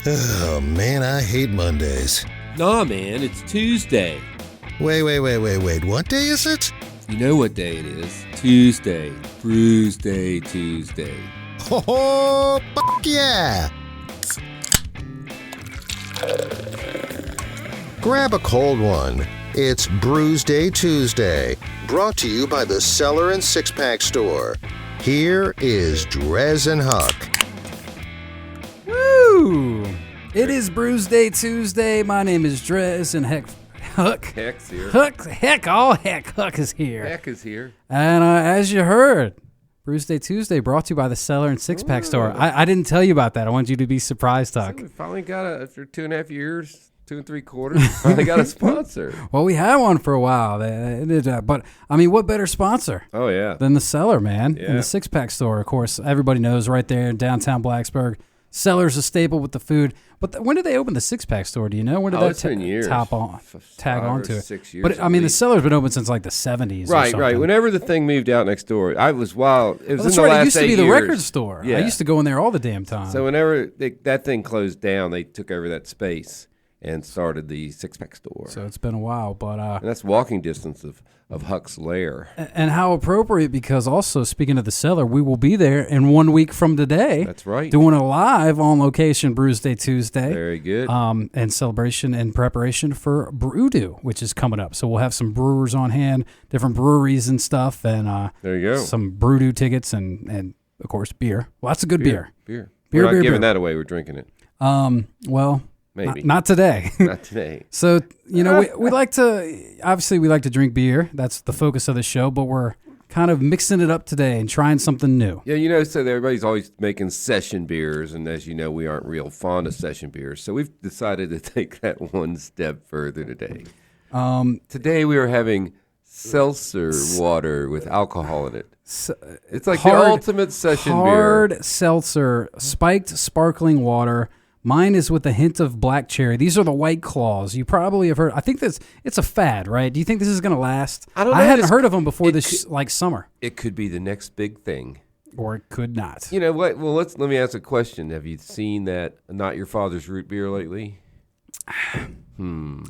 Oh, man, I hate Mondays. Nah, man, it's Tuesday. Wait. What day is it? You know what day it is. Tuesday. Brewsday Tuesday. Oh, fuck yeah! Grab a cold one. It's Brewsday Tuesday, brought to you by the Cellar and Six Pack Store. Here is DreZ and Huck. Woo! It is Brewsday Tuesday. My name is DreZ and Huck. Heck's here. Huck is here. Heck is here. And as you heard, Brewsday Tuesday brought to you by the Cellar and Six Pack Store. I didn't tell you about that. I want you to be surprised, Huck. So we finally got after 2.5 years, 2 3/4, finally got a sponsor. Well, we had one for a while. But, I mean, what better sponsor Oh, yeah. than the Cellar, man? Yeah. And the Six Pack Store, of course. Everybody knows right there in downtown Blacksburg. Cellar's a staple with the food. But when did they open the Six Pack Store? Do you know? When did that it's been years. tag 5 on or to it? 6 years. But, I mean, the Cellar's been open since like the 70s. Right. Whenever the thing moved out next door, I was wild. It was That's in the right. last It used to 8 be the years. record store. Yeah. I used to go in there all the damn time. So whenever that thing closed down, they took over that space and started the Six Pack Store. So it's been a while, but And that's walking distance of Huck's lair. and how appropriate, because also speaking of the Cellar, we will be there in 1 week from today. That's right. Doing a live on location Brewsday Tuesday. Very good. And celebration and preparation for Brewdoo, which is coming up. So we'll have some brewers on hand, different breweries and stuff, and there you go. some Brewdoo tickets and of course beer. Lots of good beer. Beer. Beer, We're not beer, giving beer. that away. We're drinking it. Well, Maybe. not today. Not today. So, we like to drink beer. That's the focus of the show, but we're kind of mixing it up today and trying something new. Yeah, so everybody's always making session beers, and as you know, we aren't real fond of session beers. So we've decided to take that one step further today. Today we are having seltzer water with alcohol in it. It's like the ultimate session beer. Hard seltzer, spiked sparkling water. Mine is with a hint of black cherry. These are the White Claws. You probably have heard. I think it's a fad, right? Do you think this is going to last? I don't know. I hadn't heard of them before this summer. It could be the next big thing. Or it could not. You know what? Well, let me ask a question. Have you seen that Not Your Father's Root Beer lately?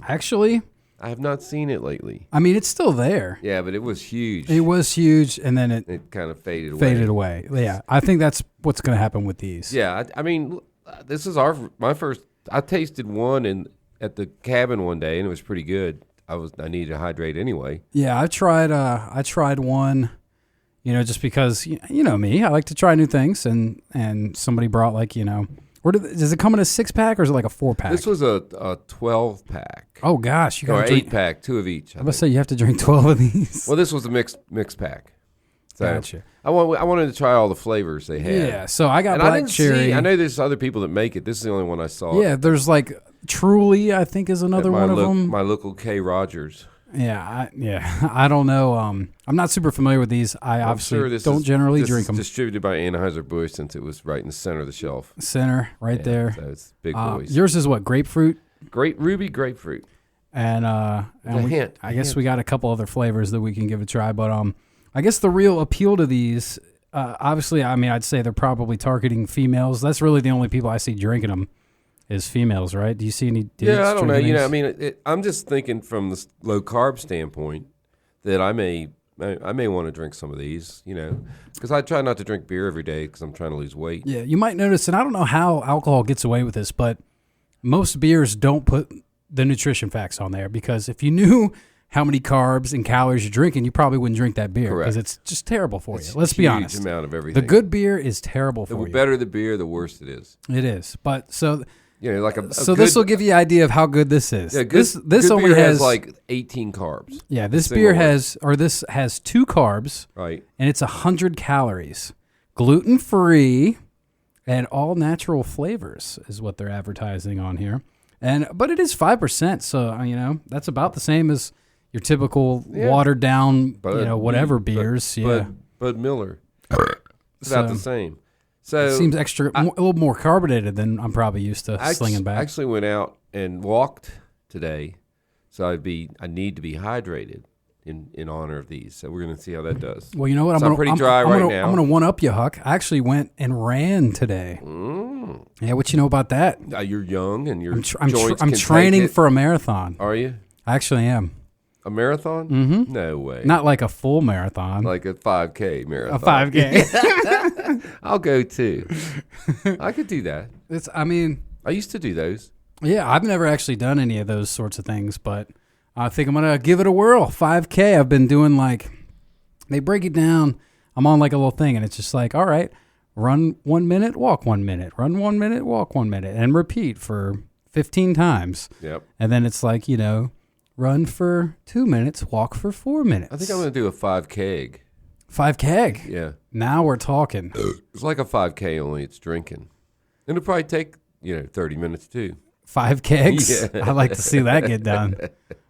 Actually, I have not seen it lately. I mean, it's still there. Yeah, but it was huge. It was huge, and then It kind of faded away. Yeah, I think that's what's going to happen with these. Yeah, I mean, this is my first. I tasted one at the cabin one day, and it was pretty good. I needed to hydrate anyway. Yeah, I tried one, just because you know me, I like to try new things, and somebody brought does it come in a 6-pack or is it like a 4-pack? This was a 12-pack. Oh gosh, you got or 8-pack, 2 of each. I'm gonna say you have to drink 12 of these. Well, this was a mixed pack. So Gotcha. I wanted to try all the flavors they had. Yeah, so I got and black I didn't cherry. I know there's other people that make it. This is the only one I saw. Yeah, there's like Truly, I think is another one of them. My local K. Rogers. Yeah, I don't know. I'm not super familiar with these. I obviously don't generally drink them. Distributed by Anheuser-Busch since it was right in the center of the shelf. Center, right there. So it's big boys. Yours is what, grapefruit? Ruby grapefruit. And hint. I guess we got a couple other flavors that we can give a try. But I guess the real appeal to these, obviously, I mean, I'd say they're probably targeting females. That's really the only people I see drinking them. Is females, right? Do you see any dudes? Yeah, I don't know. drinking these? I mean, I'm just thinking from the low carb standpoint that I may want to drink some of these, because I try not to drink beer every day because I'm trying to lose weight. Yeah, you might notice, and I don't know how alcohol gets away with this, but most beers don't put the nutrition facts on there, because if you knew how many carbs and calories you're drinking, you probably wouldn't drink that beer because it's just terrible for you. Let's be honest. Huge amount of everything. The good beer is terrible for you. The better the beer, the worse it is. It is, but so. This will give you an idea of how good this is. Yeah, this good only beer has like 18 carbs. Yeah, this beer has 2 carbs, right, and it's 100 calories, gluten free, and all natural flavors is what they're advertising on here. But it is 5%, so that's about the same as your typical watered down, whatever beers. Bud Miller, it's about the same. So it seems a little more carbonated than I'm probably used to slinging back. I actually went out and walked today, so I need to be hydrated. in honor of these. So we're going to see how that does. Well, you know what? So I'm pretty dry right now. I'm going to one-up you, Huck. I actually went and ran today. Yeah, what you know about that? You're young and your joints I'm can training take it. for a marathon. Are you? I actually am. A marathon? Mm-hmm. No way. Not like a full marathon. Like a 5K marathon. A 5K. I'll go too. I could do that. I used to do those. Yeah, I've never actually done any of those sorts of things, but I think I'm going to give it a whirl. 5K, I've been doing they break it down. I'm on like a little thing, and it's just like, all right, run 1 minute, walk 1 minute, run 1 minute, walk 1 minute, and repeat for 15 times. Yep. And then it's like, run for 2 minutes, walk for 4 minutes. I think I'm going to do a 5K. 5K? Yeah. Now we're talking. It's like a 5K, only it's drinking. And it'll probably take, 30 minutes too. 5 kegs? Yeah. I'd like to see that get done.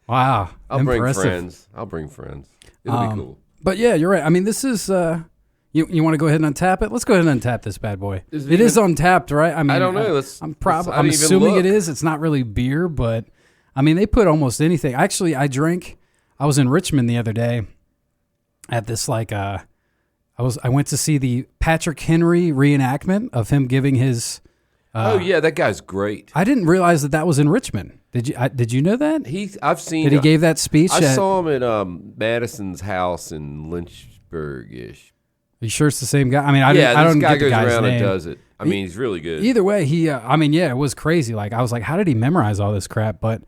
Wow. I'll impressive. bring friends. It'll be cool. But yeah, you're right. I mean, this is, you want to go ahead and untap it? Let's go ahead and untap this bad boy. It is untapped, right? I mean, I don't know. I'm assuming it is. It's not really beer, but I mean, they put almost anything. Actually, I was in Richmond the other day at this I went to see the Patrick Henry reenactment of him giving his. That guy's great. I didn't realize that was in Richmond. Did you know that? I've seen. That he gave that speech. I saw him at Madison's house in Lynchburg-ish. Are you sure it's the same guy? I mean, I don't guy get the goes guy's around name. and does it. I mean, he's really good. Either way, it was crazy. Like, I was like, how did he memorize all this crap? But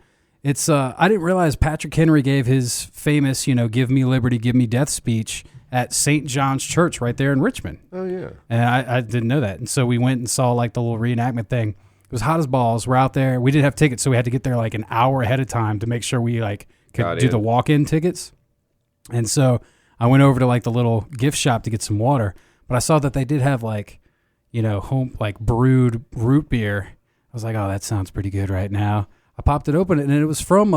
it's, I didn't realize Patrick Henry gave his famous, give me liberty, give me death speech at St. John's Church right there in Richmond. Oh, yeah. And I didn't know that. And so we went and saw the little reenactment thing. It was hot as balls. We're out there. We didn't have tickets, so we had to get there an hour ahead of time to make sure we could do the walk-in tickets. And so I went over to the little gift shop to get some water. But I saw that they did have home brewed root beer. I was like, oh, that sounds pretty good right now. I popped it open and it was from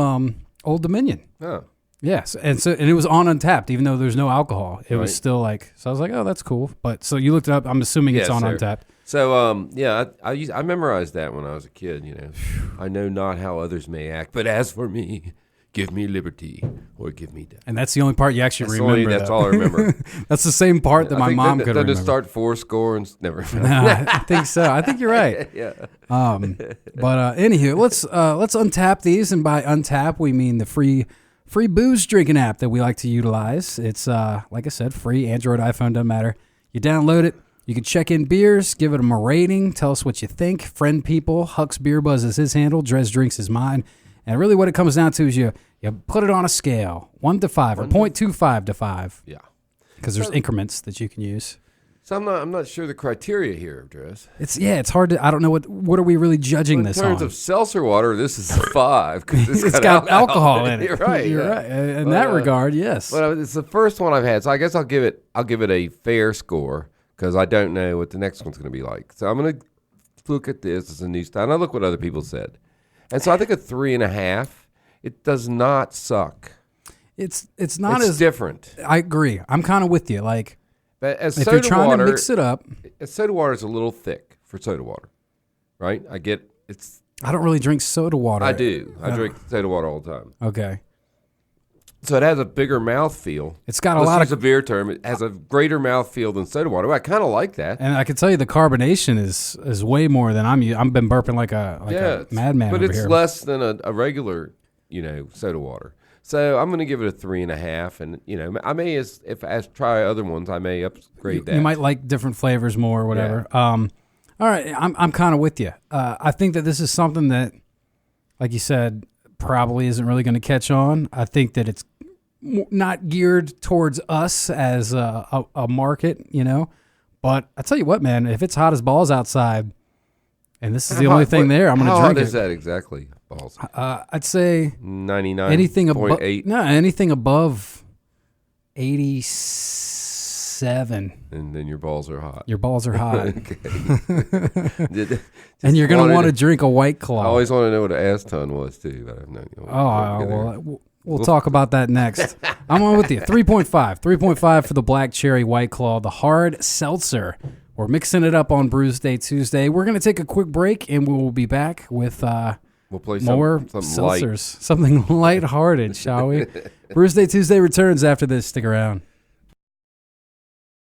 Old Dominion. Oh. Yes, and it was on Untapped, even though there's no alcohol. It was still so I was like, oh, that's cool. But so you looked it up. I'm assuming it's on Untapped. So I memorized that when I was a kid. I know not how others may act, but as for me, give me liberty or give me death. And that's the only part you actually remember. That's all I remember. That's the same part that my mom could remember. Doesn't start 4 score and never. I think so. I think you're right. Yeah. But anywho, let's untap these, and by untap we mean the free booze drinking app that we like to utilize. It's like I said, free. Android, iPhone, doesn't matter. You download it. You can check in beers, give it a rating, tell us what you think. Friend people. Huck's Beer Buzz is his handle. DreZ Drinks is mine. And really, what it comes down to is you put it on a scale, 1 to 5 or 0.25 to 5. Yeah. Because there's increments that you can use. So I'm not sure the criteria here, DreZ. It's hard to. I don't know what are we really judging this on. In terms of seltzer water, this is a 5 because it's got alcohol in it. You're right. You're right. In that regard, yes. But it's the first one I've had, so I guess I'll give it a fair score because I don't know what the next one's going to be like. So I'm going to look at this as a new style. And I look what other people said, and so I think a 3.5. It does not suck. It's not as different. I agree. I'm kind of with you. But as if you're trying to mix it up, soda water is a little thick for soda water, right? I don't really drink soda water. I do. I drink soda water all the time. Okay. So it has a bigger mouthfeel. It's got a lot of a beer term. It has a greater mouthfeel than soda water. Well, I kind of like that. And I can tell you the carbonation is way more than I've been burping like a madman. But over it's here. less than a regular, soda water. So I'm going to give it a 3.5, and I may if I try other ones, I may upgrade that. You might like different flavors more or whatever. Yeah. All right, I'm kind of with you. I think that this is something that, like you said, probably isn't really going to catch on. I think that it's not geared towards us as a market, But I tell you what, man, if it's hot as balls outside, and this is the only thing there, I'm going to drink it. How hot is that exactly? Balls. I'd say 99. Anything above 8. No, anything above 87. And then your balls are hot. Your balls are hot. Okay. And you're going to want to drink a White Claw. I always want to know what an ass ton was too, but I've known. We'll talk about that next. I'm on with you. 3.5. 3.5 for the Black Cherry White Claw, the hard seltzer. We're mixing it up on Brewsday Tuesday. We're going to take a quick break, and we will be back with We'll play more something light. seltzers, something lighthearted, shall we? Brewsday Tuesday returns after this. Stick around.